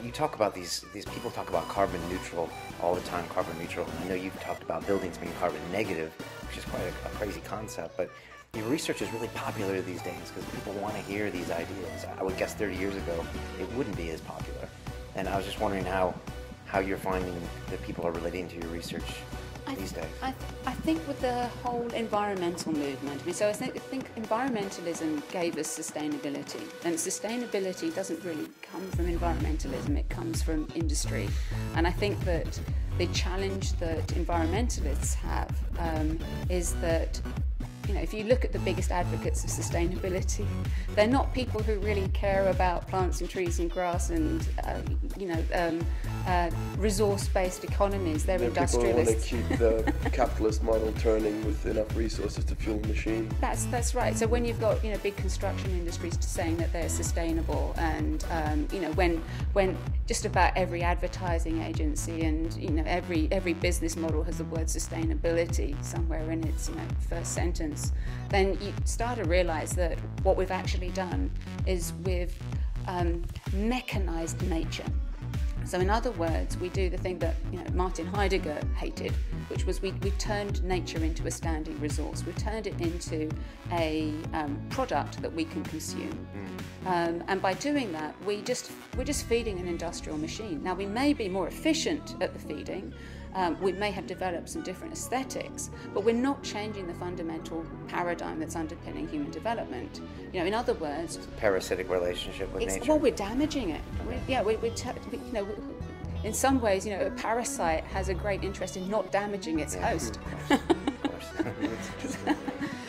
you talk about these people talk about carbon neutral all the time, carbon neutral. And I know you've talked about buildings being carbon negative, which is quite a crazy concept, but your research is really popular these days because people want to hear these ideas. I would guess 30 years ago it wouldn't be as popular. And I was just wondering how you're finding that people are relating to your research these days. I think with the whole environmental movement, so I think environmentalism gave us sustainability, and sustainability doesn't really come from environmentalism, it comes from industry. And I think that the challenge that environmentalists have is that, you know, if you look at the biggest advocates of sustainability, they're not people who really care about plants and trees and grass and, resource-based economies. They're industrialists. People who want to keep the capitalist model turning with enough resources to fuel the machine. That's right. So when you've got, you know, big construction industries saying that they're sustainable, and when just about every advertising agency and, you know, every business model has the word sustainability somewhere in its, you know, first sentence, then you start to realize that what we've actually done is we've mechanized nature. So in other words, we do the thing that, you know, Martin Heidegger hated, which was we turned nature into a standing resource. We turned it into a product that we can consume. And by doing that, we're just feeding an industrial machine. Now, we may be more efficient at the feeding, we may have developed some different aesthetics, but we're not changing the fundamental paradigm that's underpinning human development. You know, in other words, it's a parasitic relationship with nature. Well, we're damaging it. In some ways, you know, a parasite has a great interest in not damaging its host. Of course.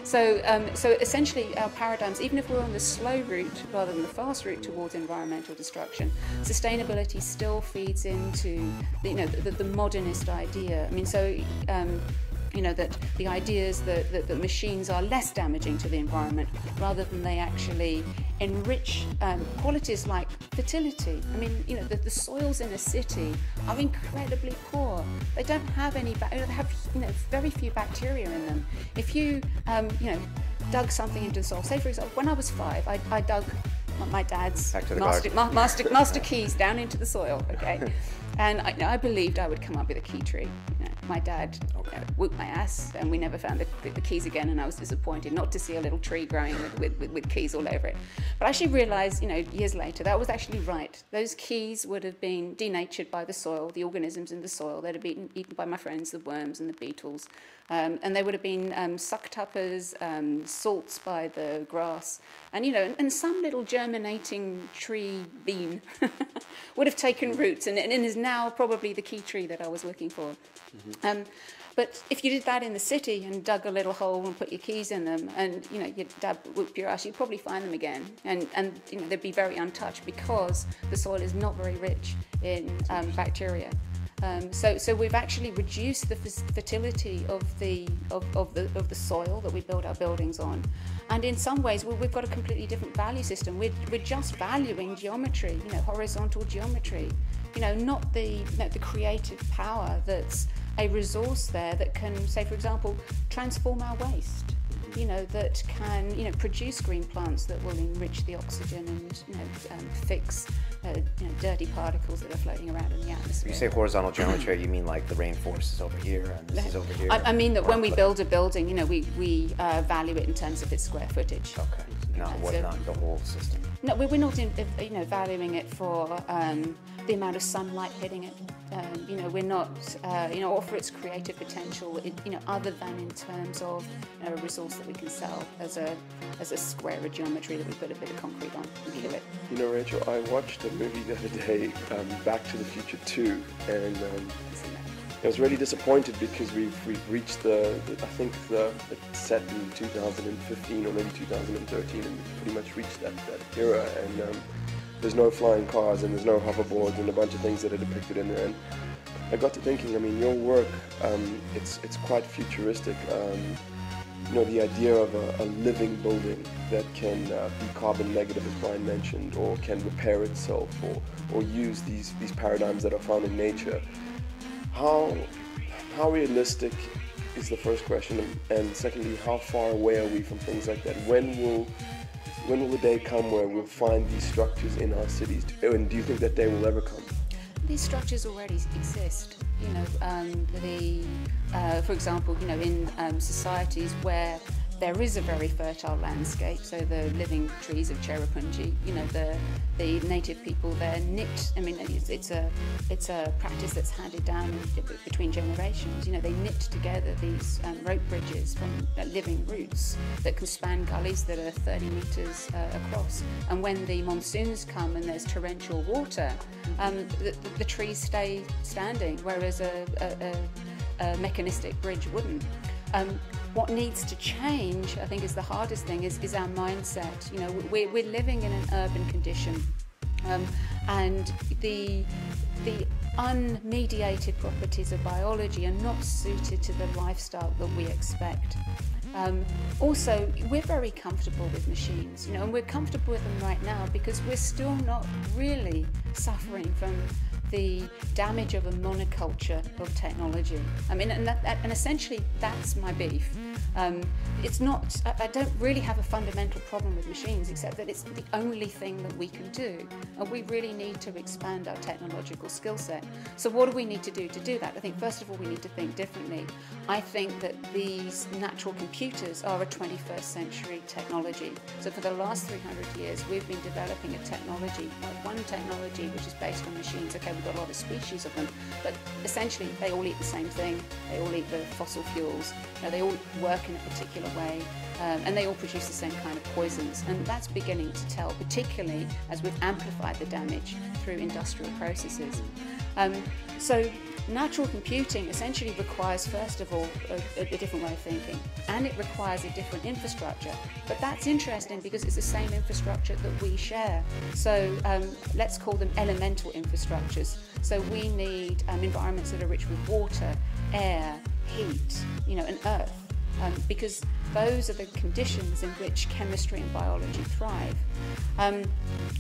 So essentially our paradigms, even if we're on the slow route rather than the fast route towards environmental destruction, sustainability still feeds into the modernist idea. I mean, so that the ideas that machines are less damaging to the environment rather than they actually enrich qualities like fertility. I mean, you know, the soils in a city are incredibly poor. They don't have any, they have, you know, very few bacteria in them. If you, dug something into the soil, say for example, when I was 5, I dug my dad's master keys down into the soil, okay? And I believed I would come up with a key tree. You know, my dad whooped my ass, and we never found the keys again, and I was disappointed not to see a little tree growing with keys all over it. But I actually realised, you know, years later, that was actually right. Those keys would have been denatured by the soil, the organisms in the soil. They'd have been eaten by my friends, the worms and the beetles. And they would have been sucked up as salts by the grass. And, you know, and some little germinating tree bean would have taken roots and is now probably the key tree that I was looking for. Mm-hmm. But if you did that in the city and dug a little hole and put your keys in them, and, you know, your dad whooped your ass, you'd probably find them again. And you know, they'd be very untouched because the soil is not very rich in bacteria. So we've actually reduced the fertility of the soil that we build our buildings on, and in some ways we've got a completely different value system. We're just valuing geometry, you know, horizontal geometry, you know, not the creative power that's a resource there that can, say for example, transform our waste. You know, that can, you know, produce green plants that will enrich the oxygen and, you know, fix dirty particles that are floating around in the atmosphere. You say horizontal geometry, you mean like the rainforest is over here and this is over here? I mean that when we build a building, you know, we value it in terms of its square footage. Okay, not the whole system. No, we're not, valuing it for the amount of sunlight hitting it. You know, we're not, or for its creative potential, other than in terms of, you know, a resource that we can sell as a square of geometry that we put a bit of concrete on and kill it. You know, Rachel, I watched a movie the other day, Back to the Future 2, and I was really disappointed because we've reached I think it's set in 2015 or maybe 2013, and we've pretty much reached that era, and there's no flying cars and there's no hoverboards and a bunch of things that are depicted in there. And I got to thinking, I mean, your work, it's quite futuristic. You know, the idea of a living building that can be carbon negative, as Brian mentioned, or can repair itself, or use these paradigms that are found in nature. How realistic is the first question, and secondly, how far away are we from things like that? When will when will the day come where we'll find these structures in our cities? And do you think that day will ever come? These structures already exist. You know, for example, you know, in societies where there is a very fertile landscape, so the living trees of Cherrapunji, you know, the native people there knit. I mean, it's a practice that's handed down between generations. You know, they knit together these rope bridges from living roots that can span gullies that are 30 meters across. And when the monsoons come and there's torrential water, the trees stay standing, whereas a mechanistic bridge wouldn't. What needs to change, I think, is the hardest thing, is our mindset. You know, we're living in an urban condition, and the unmediated properties of biology are not suited to the lifestyle that we expect. Also, we're very comfortable with machines, you know, and we're comfortable with them right now because we're still not really suffering from the damage of a monoculture of technology. I mean, and essentially that's my beef. It's not, I don't really have a fundamental problem with machines, except that it's the only thing that we can do. And we really need to expand our technological skill set. So what do we need to do that? I think first of all, we need to think differently. I think that these natural computers are a 21st century technology. So for the last 300 years, we've been developing a technology, one technology which is based on machines. Okay, we've got a lot of species of them, but essentially they all eat the same thing. They all eat the fossil fuels. You know, they all work in a particular way, and they all produce the same kind of poisons. And that's beginning to tell, particularly as we've amplified the damage through industrial processes. So natural computing essentially requires, first of all, a different way of thinking, and it requires a different infrastructure. But that's interesting because it's the same infrastructure that we share. So let's call them elemental infrastructures. So we need environments that are rich with water, air, heat, you know, and earth, because those are the conditions in which chemistry and biology thrive. And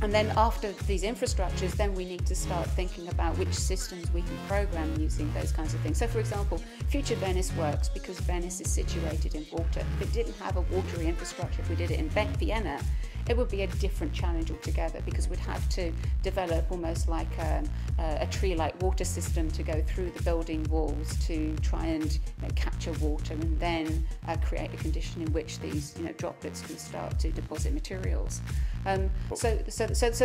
then after these infrastructures, then we need to start thinking about which systems we can program using those kinds of things. So for example, Future Venice works because Venice is situated in water. If it didn't have a watery infrastructure, if we did it in Vienna, it would be a different challenge altogether, because we'd have to develop almost like a tree-like water system to go through the building walls to try and, you know, capture water and then create a condition in which these, you know, droplets can start to deposit materials. So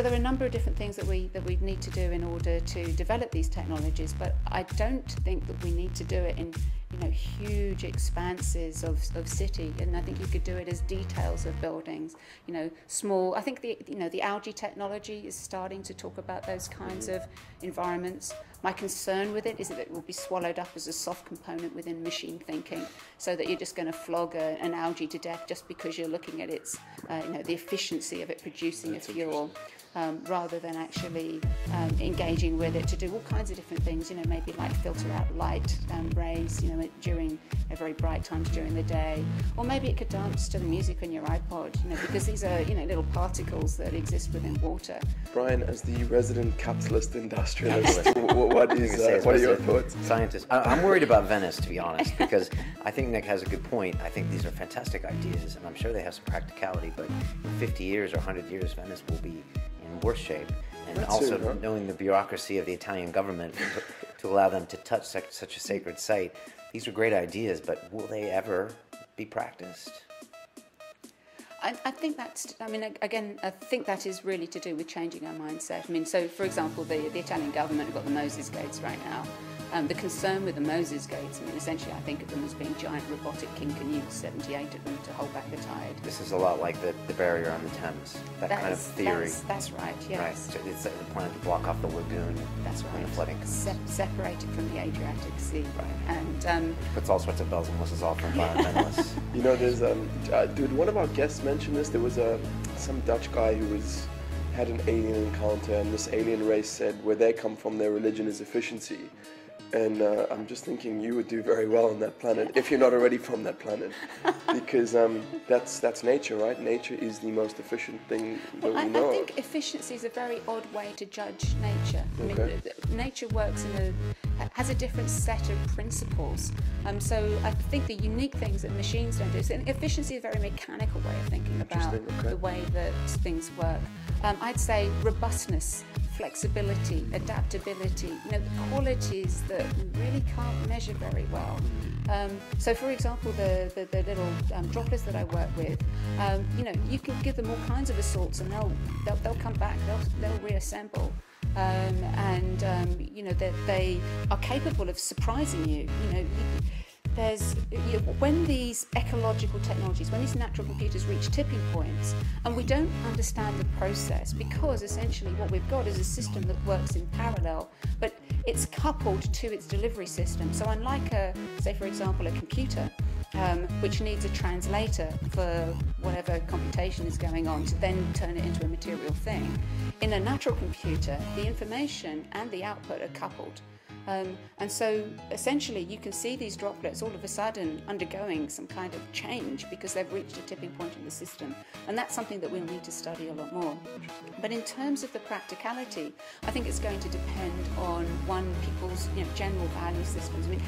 there are a number of different things that we need to do in order to develop these technologies, but I don't think that we need to do it in, you know, huge expanses of city, and I think you could do it as details of buildings, you know, small. I think the algae technology is starting to talk about those kinds of environments. My concern with it is that it will be swallowed up as a soft component within machine thinking, so that you're just going to flog an algae to death just because you're looking at its, you know, the efficiency of it producing a fuel. Rather than actually engaging with it to do all kinds of different things, you know, maybe like filter out light rays, you know, during very bright times during the day, or maybe it could dance to the music on your iPod, you know, because these are, you know, little particles that exist within water. Brian, as the resident capitalist industrialist, what are your thoughts? Scientist. I'm worried about Venice, to be honest, because I think Nick has a good point. I think these are fantastic ideas, and I'm sure they have some practicality, but in 50 years or 100 years, Venice will be in worse shape. And That's also soon, huh? knowing the bureaucracy of the Italian government to allow them to touch such a sacred site. These are great ideas, but will they ever be practiced? I think that's, I mean, again, I think that is really to do with changing our mindset. I mean, so for example, the Italian government have got the Moses Gates right now. The concern with the Moses Gates, I mean, essentially I think of them as being giant robotic kinkanutes, 78 of them to hold back the tide. This is a lot like the barrier on the Thames, that kind of theory. That's right, yes. Right, so it's a plan to block off the lagoon That's when right. the flooding comes. Separated from the Adriatic Sea. Right. And Puts all sorts of bells and whistles off for environmentalists. You know, there's dude, one of our guests mentioned this. There was some Dutch guy who had an alien encounter, and this alien race said where they come from, their religion is efficiency. And I'm just thinking you would do very well on that planet if you're not already from that planet, because that's nature, right? Nature is the most efficient thing that we know. I think efficiency is a very odd way to judge nature. Okay. I mean, nature works has a different set of principles. So I think the unique things that machines don't do. So efficiency is a very mechanical way of thinking about the way that things work. I'd say robustness, flexibility, adaptability, the qualities that we really can't measure very well. So for example, the little droplets that I work with, you can give them all kinds of assaults and they'll come back, they'll reassemble. That they are capable of surprising you. When these ecological technologies, when these natural computers reach tipping points, and we don't understand the process, because essentially what we've got is a system that works in parallel, but it's coupled to its delivery system. So unlike say for example, a computer, which needs a translator for whatever computation is going on to then turn it into a material thing, in a natural computer, the information and the output are coupled. And so essentially you can see these droplets all of a sudden undergoing some kind of change because they've reached a tipping point in the system. And that's something that we'll need to study a lot more. But in terms of the practicality, I think it's going to depend on people's general value systems. I mean,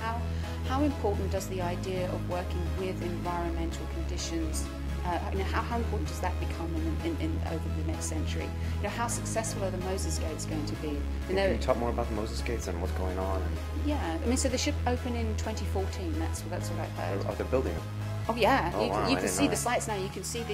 how important does the idea of working with environmental conditions, how important does that become over the next century? How successful are the Moses Gates going to be? Can you talk more about the Moses Gates and what's going on? Yeah, I mean, so the ship opened in 2014. That's what I've heard. Oh, they're building it. Oh yeah, Oh, wow, you can see the sites now. You can see the